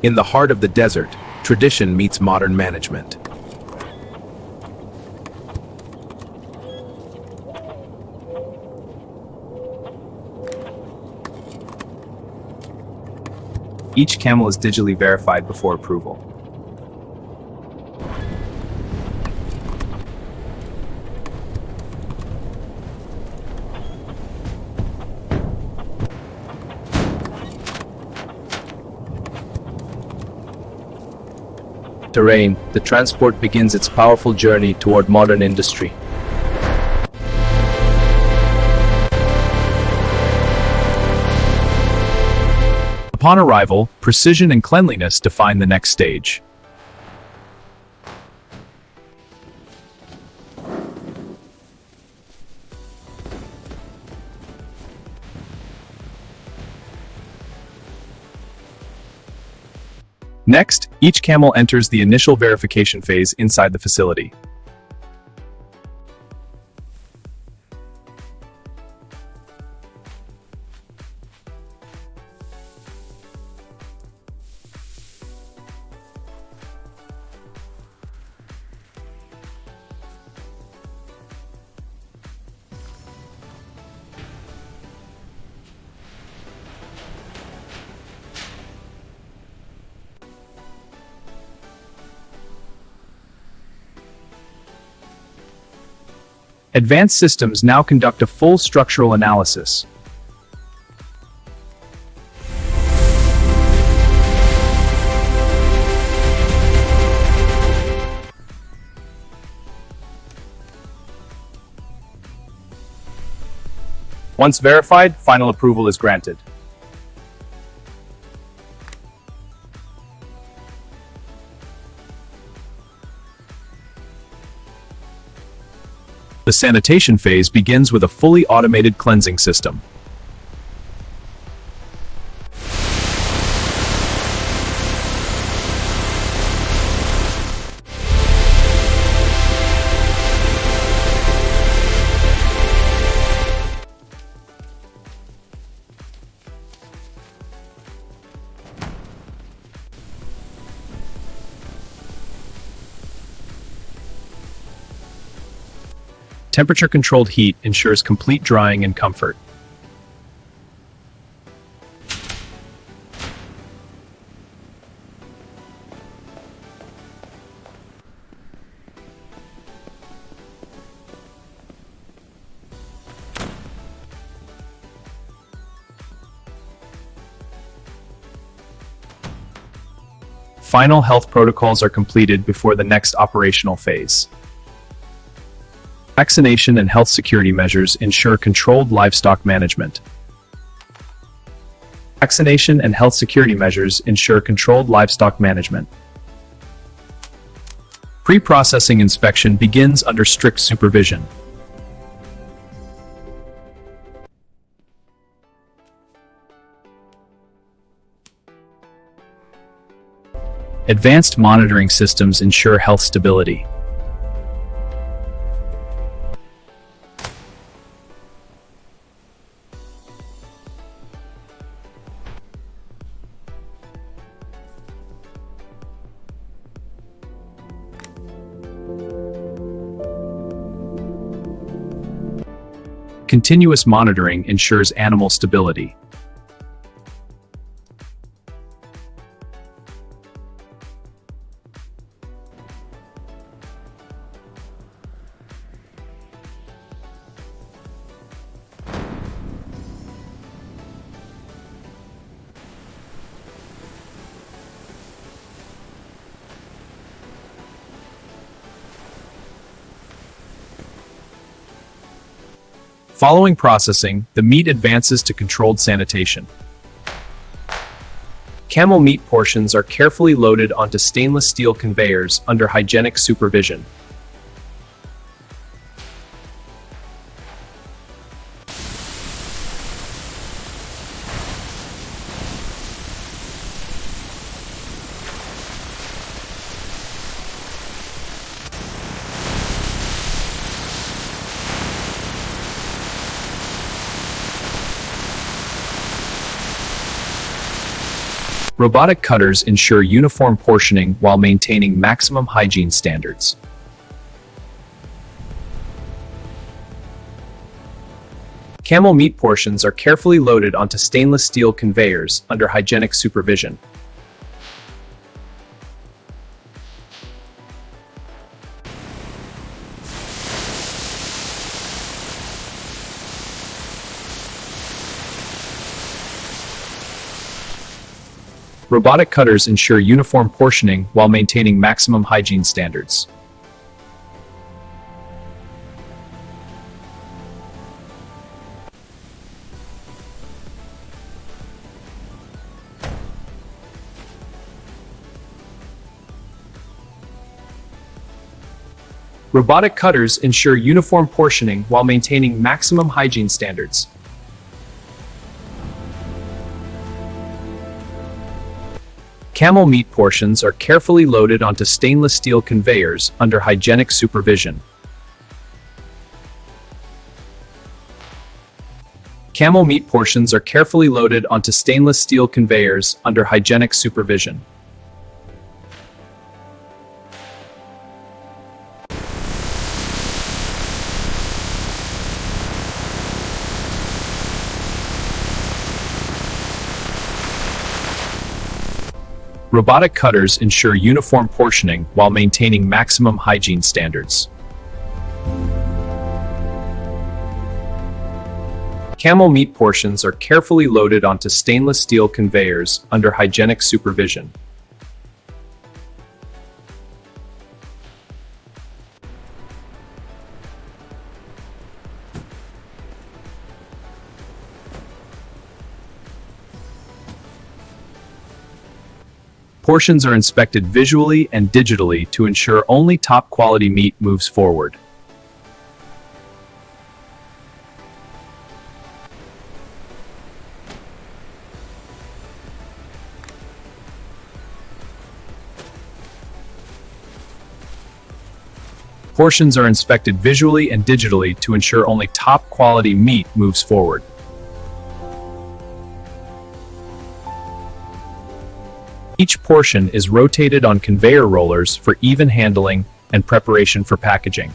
In the heart of the desert, tradition meets modern management. Each camel is digitally verified before approval. Terrain, the transport begins its powerful journey toward modern industry. Upon arrival, precision and cleanliness define the next stage. Next, each camel enters the initial verification phase inside the facility. Advanced systems now conduct a full structural analysis. Once verified, final approval is granted. The sanitation phase begins with a fully automated cleansing system. Temperature-controlled heat ensures complete drying and comfort. Final health protocols are completed before the next operational phase. Vaccination and health security measures ensure controlled livestock management. Vaccination and health security measures ensure controlled livestock management. Pre-processing inspection begins under strict supervision. Advanced monitoring systems ensure health stability. Continuous monitoring ensures animal stability. Following processing, the meat advances to controlled sanitation. Camel meat portions are carefully loaded onto stainless steel conveyors under hygienic supervision. Robotic cutters ensure uniform portioning while maintaining maximum hygiene standards. Camel meat portions are carefully loaded onto stainless steel conveyors under hygienic supervision. Robotic cutters ensure uniform portioning while maintaining maximum hygiene standards. Robotic cutters ensure uniform portioning while maintaining maximum hygiene standards. Camel meat portions are carefully loaded onto stainless steel conveyors under hygienic supervision. Camel meat portions are carefully loaded onto stainless steel conveyors under hygienic supervision. Robotic cutters ensure uniform portioning while maintaining maximum hygiene standards. Camel meat portions are carefully loaded onto stainless steel conveyors under hygienic supervision. Portions are inspected visually and digitally to ensure only top-quality meat moves forward. Portions are inspected visually and digitally to ensure only top-quality meat moves forward. Each portion is rotated on conveyor rollers for even handling and preparation for packaging.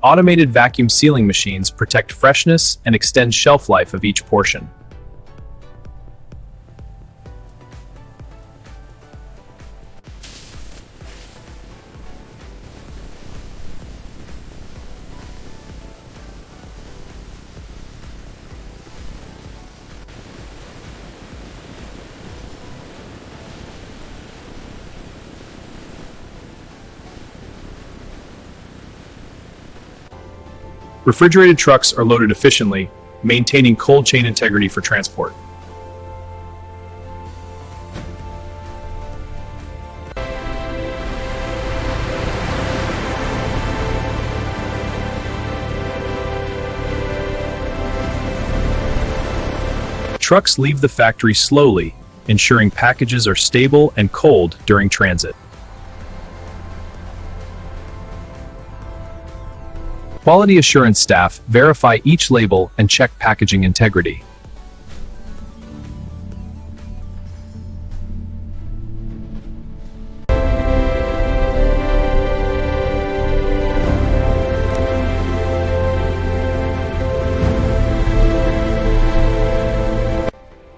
Automated vacuum sealing machines protect freshness and extend shelf life of each portion. Refrigerated trucks are loaded efficiently, maintaining cold chain integrity for transport. Trucks leave the factory slowly, ensuring packages are stable and cold during transit. Quality assurance staff verify each label and check packaging integrity.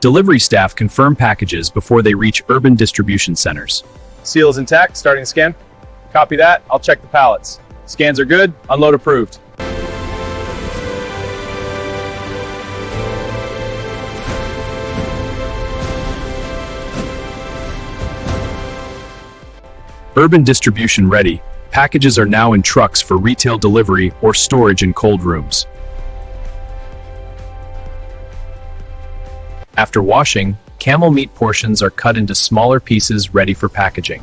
Delivery staff confirm packages before they reach urban distribution centers. Seal is intact, starting to scan. Copy that, I'll check the pallets. Scans are good, unload approved. Urban distribution ready. Packages are now in trucks for retail delivery or storage in cold rooms. After washing, camel meat portions are cut into smaller pieces ready for packaging.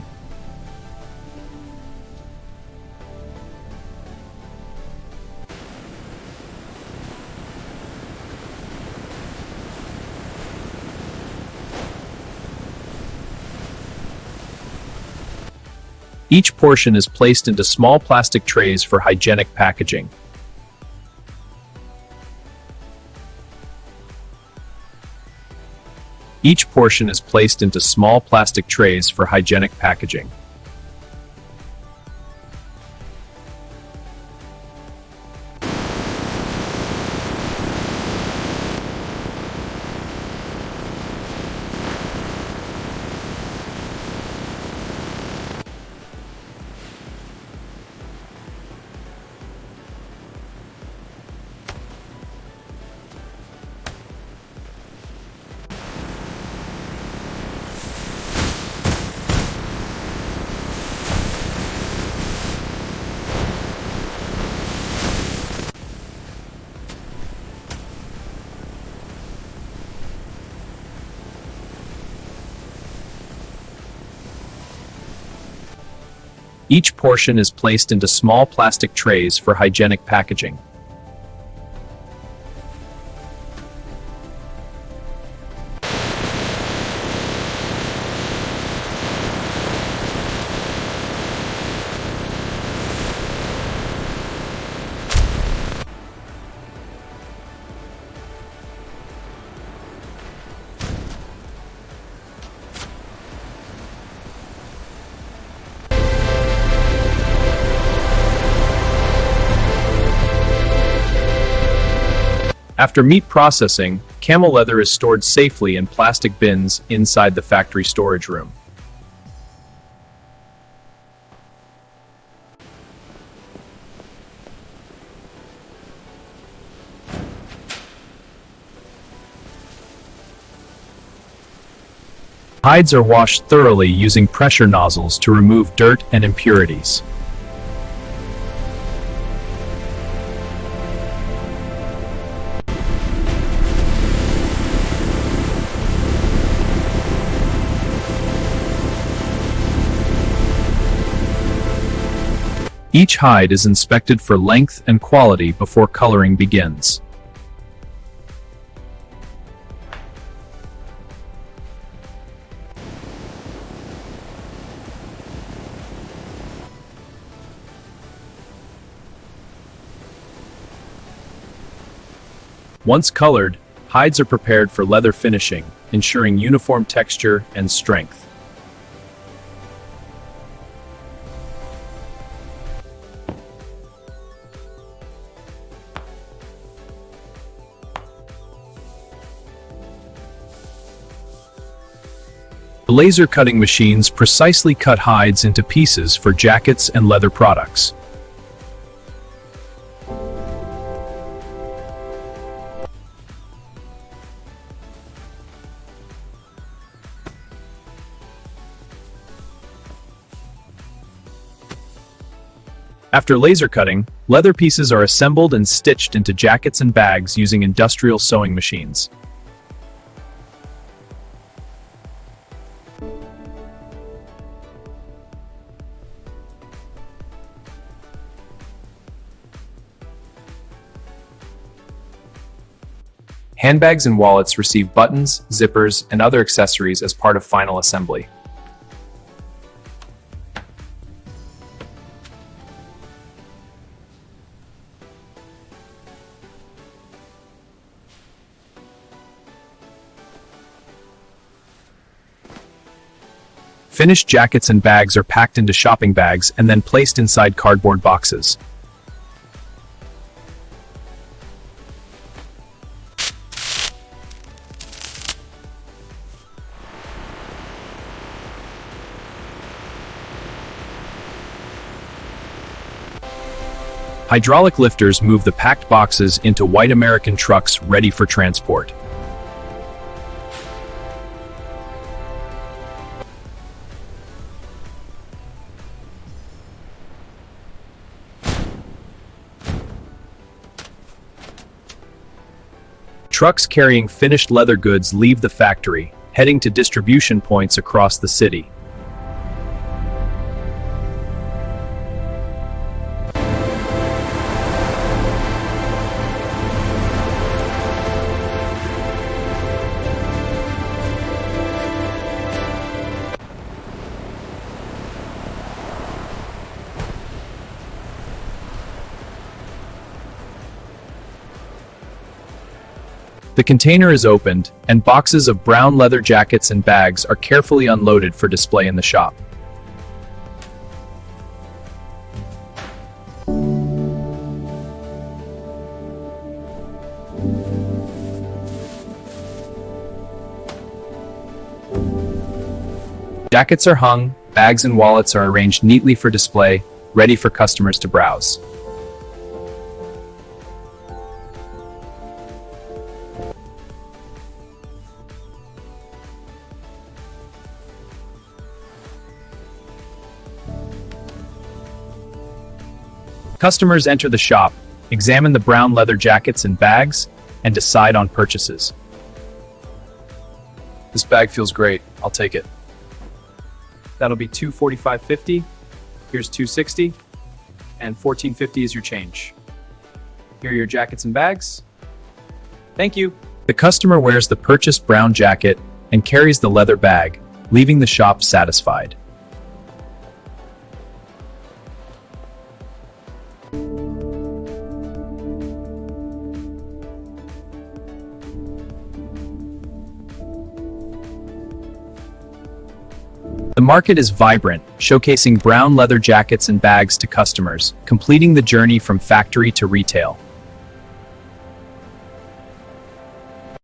Each portion is placed into small plastic trays for hygienic packaging. Each portion is placed into small plastic trays for hygienic packaging. Each portion is placed into small plastic trays for hygienic packaging. After meat processing, camel leather is stored safely in plastic bins inside the factory storage room. Hides are washed thoroughly using pressure nozzles to remove dirt and impurities. Each hide is inspected for length and quality before coloring begins. Once colored, hides are prepared for leather finishing, ensuring uniform texture and strength. The laser cutting machines precisely cut hides into pieces for jackets and leather products. After laser cutting, leather pieces are assembled and stitched into jackets and bags using industrial sewing machines. Handbags and wallets receive buttons, zippers, and other accessories as part of final assembly. Finished jackets and bags are packed into shopping bags and then placed inside cardboard boxes. Hydraulic lifters move the packed boxes into white American trucks ready for transport. Trucks carrying finished leather goods leave the factory, heading to distribution points across the city. The container is opened, and boxes of brown leather jackets and bags are carefully unloaded for display in the shop. Jackets are hung, bags and wallets are arranged neatly for display, ready for customers to browse. Customers enter the shop, examine the brown leather jackets and bags, and decide on purchases. This bag feels great. I'll take it. That'll be $245.50. Here's $260, and $14.50 is your change. Here are your jackets and bags. Thank you. The customer wears the purchased brown jacket and carries the leather bag, leaving the shop satisfied. The market is vibrant, showcasing brown leather jackets and bags to customers, completing the journey from factory to retail.